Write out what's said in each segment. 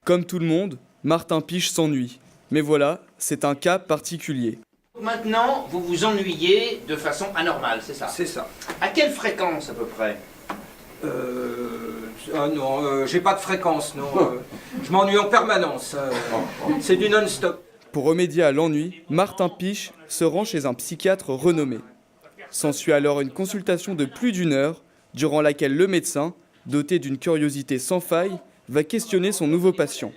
Comme tout le monde, Martin Piche s'ennuie. Mais voilà, c'est un cas particulier. Maintenant, vous vous ennuyez de façon anormale, c'est ça? C'est ça. À quelle fréquence à peu près? Non, j'ai pas de fréquence, non. Je m'ennuie en permanence. C'est du non-stop. Pour remédier à l'ennui, Martin Piche se rend chez un psychiatre renommé. S'ensuit alors une consultation de plus d'1 heure, durant laquelle le médecin, doté d'une curiosité sans faille, va questionner son nouveau patient.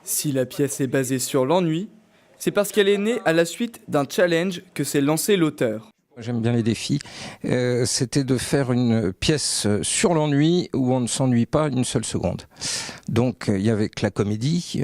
Si la pièce est basée sur l'ennui, c'est parce qu'elle est née à la suite d'un challenge que s'est lancé l'auteur. J'aime bien les défis. C'était de faire une pièce sur l'ennui où on ne s'ennuie pas une seule seconde. Donc il y avait que la comédie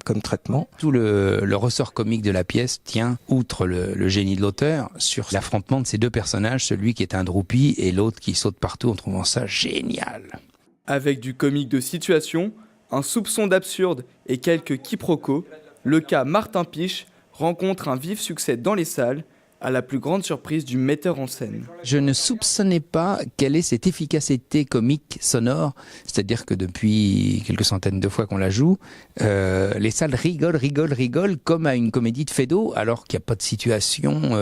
comme traitement. Tout le ressort comique de la pièce tient, outre le génie de l'auteur, sur l'affrontement de ces deux personnages, celui qui est un droupi et l'autre qui saute partout en trouvant ça génial. Avec du comique de situation, un soupçon d'absurde et quelques quiproquos, le cas Martin Piche rencontre un vif succès dans les salles, à la plus grande surprise du metteur en scène. Je ne soupçonnais pas quelle est cette efficacité comique sonore, c'est-à-dire que depuis quelques centaines de fois qu'on la joue, les salles rigolent comme à une comédie de Feydeau, alors qu'il n'y a pas de situation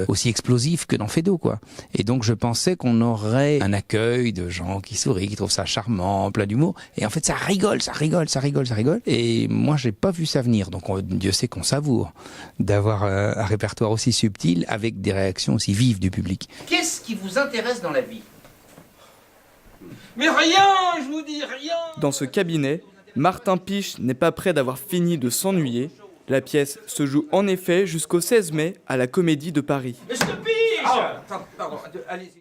aussi explosive que dans Feydeau, quoi. Et donc je pensais qu'on aurait un accueil de gens qui sourient, qui trouvent ça charmant, plein d'humour, et en fait ça rigole. Et moi j'ai pas vu ça venir, donc Dieu sait qu'on savoure d'avoir un répertoire aussi subtil, avec des réactions aussi vives du public. Qu'est-ce qui vous intéresse dans la vie? Mais rien, je vous dis rien. Dans ce cabinet, Martin Piche n'est pas près d'avoir fini de s'ennuyer. La pièce se joue en effet jusqu'au 16 mai à la Comédie de Paris. Monsieur Piche. Pardon, allez-y.